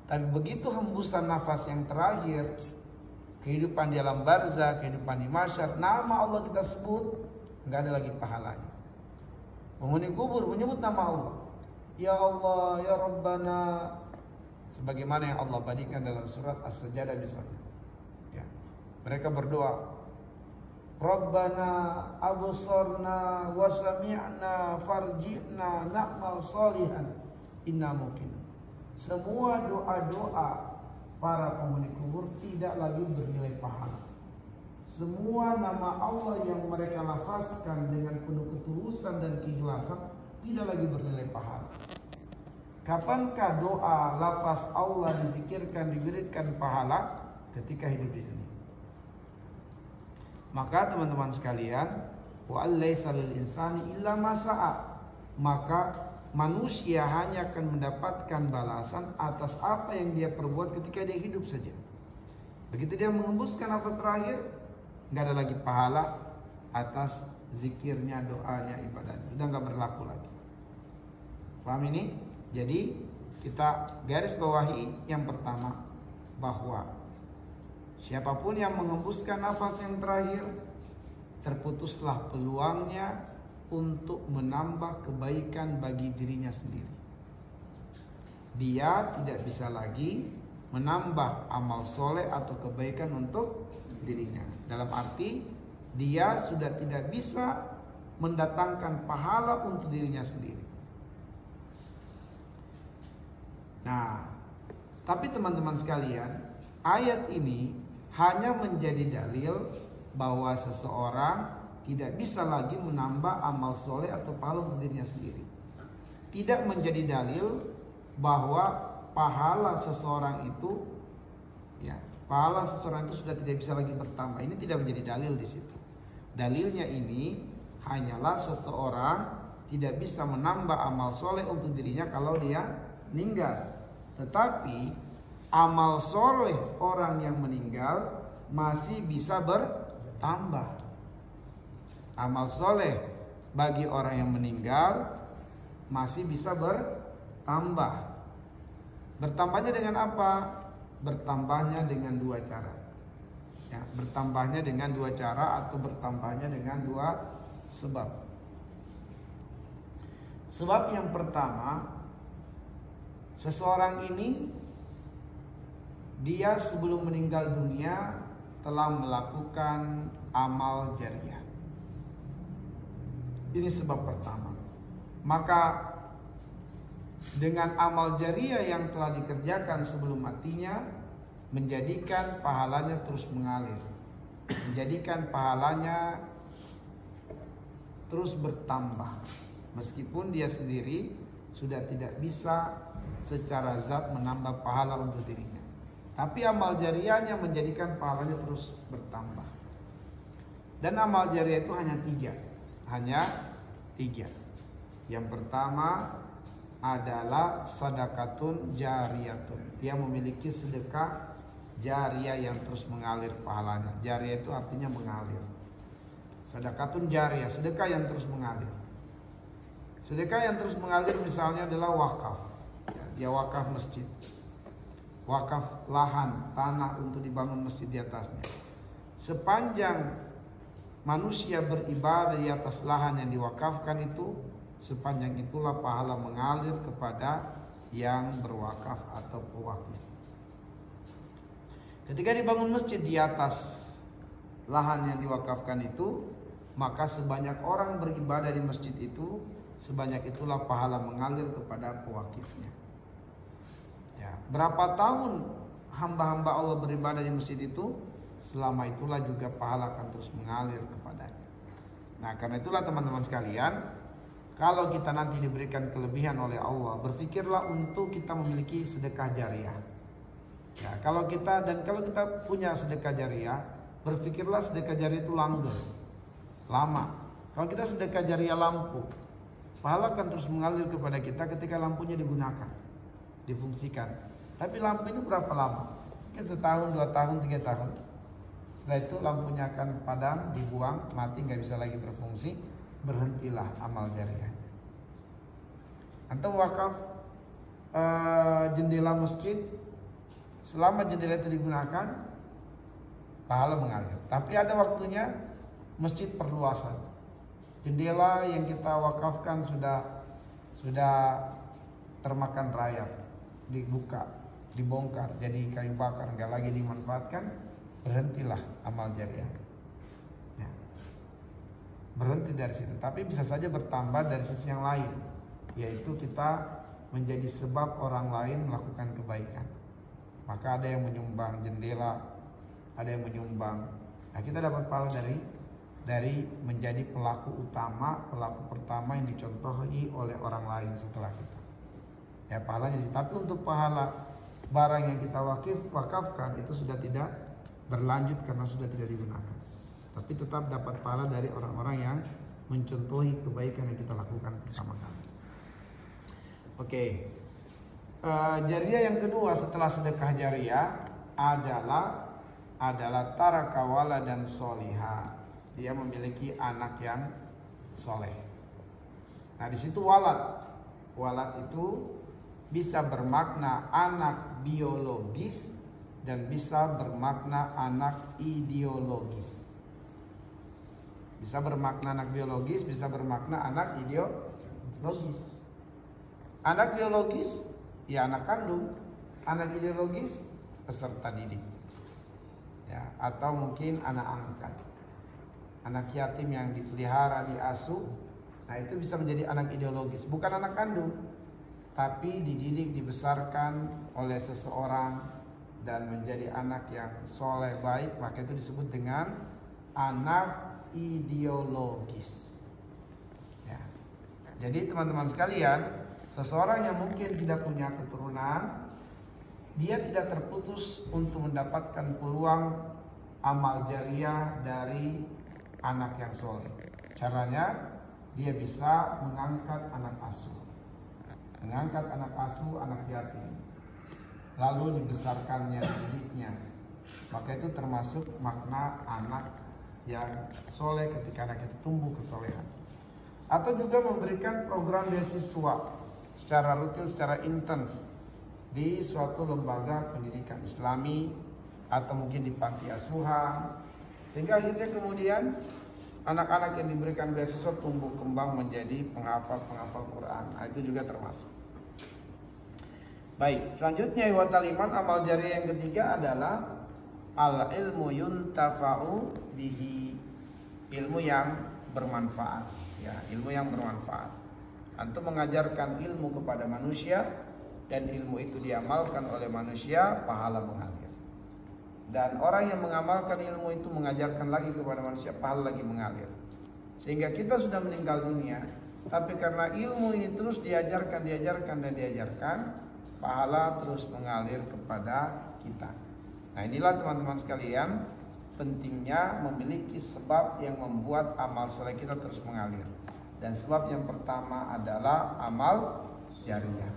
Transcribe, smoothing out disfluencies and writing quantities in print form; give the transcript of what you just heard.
Tapi begitu hembusan nafas yang terakhir, kehidupan di alam barzah, kehidupan di mahsyar, nama Allah kita sebut, nggak ada lagi pahalanya. Penghuni kubur menyebut nama Allah, ya Allah, ya Rabbana, sebagaimana yang Allah badikan dalam surat As-Sajdah misalnya. Ya. Mereka berdoa, Rabbana absarna wa sami'na farji'na na'mal salihan inna mungkin. Semua doa-doa para penghuni kubur tidak lagi bernilai pahala. Semua nama Allah yang mereka lafazkan dengan penuh ketulusan dan keikhlasan tidak lagi bernilai pahala. Kapankah doa lafaz Allah dizikirkan, diberikan pahala? Ketika hidup di dunia. Maka teman-teman sekalian, wa allaisa lil insani illa ma sa'a. Maka manusia hanya akan mendapatkan balasan atas apa yang dia perbuat ketika dia hidup saja. Begitu dia mengembuskan nafas terakhir, nggak ada lagi pahala atas zikirnya, doanya, ibadahnya. Sudah nggak berlaku lagi. Paham ini? Jadi kita garis bawahi yang pertama, bahwa siapapun yang mengembuskan nafas yang terakhir, terputuslah peluangnya untuk menambah kebaikan bagi dirinya sendiri. Dia tidak bisa lagi menambah amal soleh atau kebaikan untuk dirinya. Dalam arti dia sudah tidak bisa mendatangkan pahala untuk dirinya sendiri. Nah, tapi teman-teman sekalian, ayat ini hanya menjadi dalil bahwa seseorang tidak bisa lagi menambah amal soleh atau pahala untuk dirinya sendiri. Tidak menjadi dalil bahwa pahala seseorang itu, ya, pahala seseorang itu sudah tidak bisa lagi bertambah. Ini tidak menjadi dalil di situ. Dalilnya ini hanyalah seseorang tidak bisa menambah amal soleh untuk dirinya kalau dia meninggal. Tetapi amal soleh orang yang meninggal masih bisa bertambah. Amal soleh bagi orang yang meninggal masih bisa bertambah. Bertambahnya dengan apa? Bertambahnya dengan dua cara. Ya, bertambahnya dengan dua cara atau bertambahnya dengan dua sebab. Sebab yang pertama, seseorang ini dia sebelum meninggal dunia telah melakukan amal jariah. Ini sebab pertama. Maka dengan amal jariah yang telah dikerjakan sebelum matinya, menjadikan pahalanya terus mengalir, menjadikan pahalanya terus bertambah, meskipun dia sendiri sudah tidak bisa secara zat menambah pahala untuk dirinya. Tapi amal jariahnya menjadikan pahalanya terus bertambah. Dan amal jariah itu hanya tiga. Yang pertama adalah sedekatun jariyatun. Dia memiliki sedekah jariah yang terus mengalir pahalanya. Jariah itu artinya mengalir. Sedekatun jariyah, sedekah yang terus mengalir. Sedekah yang terus mengalir misalnya adalah wakaf. Dia wakaf masjid, wakaf lahan, tanah untuk dibangun masjid di atasnya. Sepanjang manusia beribadah di atas lahan yang diwakafkan itu, sepanjang itulah pahala mengalir kepada yang berwakaf atau pewakif. Ketika dibangun masjid di atas lahan yang diwakafkan itu, maka sebanyak orang beribadah di masjid itu, sebanyak itulah pahala mengalir kepada pewakifnya. Ya, berapa tahun hamba-hamba Allah beribadah di masjid itu, selama itulah juga pahala akan terus mengalir kepadanya. Nah, karena itulah teman-teman sekalian, kalau kita nanti diberikan kelebihan oleh Allah, berpikirlah untuk kita memiliki sedekah jariah. Ya, kalau kita punya sedekah jariah, berpikirlah sedekah jariah itu langgeng, lama. Kalau kita sedekah jariah lampu, pahala akan terus mengalir kepada kita ketika lampunya digunakan, difungsikan. Tapi lampu ini berapa lama? Mungkin setahun, 2 tahun, 3 tahun. Setelah itu lampunya akan padam, dibuang, mati, nggak bisa lagi berfungsi, berhentilah amal jariah. Atau wakaf jendela masjid, Selama jendela itu digunakan, pahala mengalir. Tapi ada waktunya, masjid perluasan. Jendela yang kita wakafkan sudah termakan rayap, dibuka, dibongkar, jadi kayu bakar, nggak lagi dimanfaatkan, berhentilah amal jariah. Ya. Berhenti dari situ. Tapi bisa saja bertambah dari sisi yang lain, yaitu kita menjadi sebab orang lain melakukan kebaikan. Maka ada yang menyumbang jendela, ada yang menyumbang. Nah, kita dapat pahala dari menjadi pelaku utama, pelaku pertama yang dicontohi oleh orang lain setelah kita. Ya, pahalanya. Tapi untuk pahala barang yang kita wakafkan itu sudah tidak berlanjut karena sudah tidak digunakan. Tapi tetap dapat pahala dari orang-orang yang mencontohi kebaikan yang kita lakukan bersama kami. Oke. Jariah yang kedua setelah sedekah jariah adalah tarakawala dan soliha. Dia memiliki anak yang soleh. Nah, di situ walad. Walad itu bisa bermakna anak biologis dan bisa bermakna anak ideologis. Bisa bermakna anak biologis, bisa bermakna anak ideologis. Anak biologis ya anak kandung, anak ideologis peserta didik. Ya, atau mungkin anak angkat. Anak yatim yang dipelihara, diasuh, nah itu bisa menjadi anak ideologis, bukan anak kandung, tapi dididik, dibesarkan oleh seseorang dan menjadi anak yang soleh baik, maka itu disebut dengan anak ideologis. Ya. Jadi teman-teman sekalian, seseorang yang mungkin tidak punya keturunan, dia tidak terputus untuk mendapatkan peluang amal jariah dari anak yang soleh. Caranya dia bisa mengangkat anak asuh, anak yatim, lalu dibesarkannya, didiknya. Maka itu termasuk makna anak yang soleh ketika anak itu tumbuh kesolehan. Atau juga memberikan program beasiswa secara rutin, secara intens di suatu lembaga pendidikan Islami atau mungkin di panti asuhan, sehingga akhirnya kemudian anak-anak yang diberikan beasiswa tumbuh kembang menjadi penghafal Quran. Nah, itu juga termasuk. Baik, selanjutnya iwatal iman, amal jariah yang ketiga adalah al ilmu yuntafa'u bihi, ilmu yang bermanfaat. Ya, ilmu yang bermanfaat. Antum mengajarkan ilmu kepada manusia dan ilmu itu diamalkan oleh manusia, pahala mengalir. Dan orang yang mengamalkan ilmu itu mengajarkan lagi kepada manusia, pahala lagi mengalir. Sehingga kita sudah meninggal dunia, tapi karena ilmu ini terus diajarkan, pahala terus mengalir kepada kita. Nah, inilah teman-teman sekalian, pentingnya memiliki sebab yang membuat amal soleh kita terus mengalir. Dan sebab yang pertama adalah amal jariah.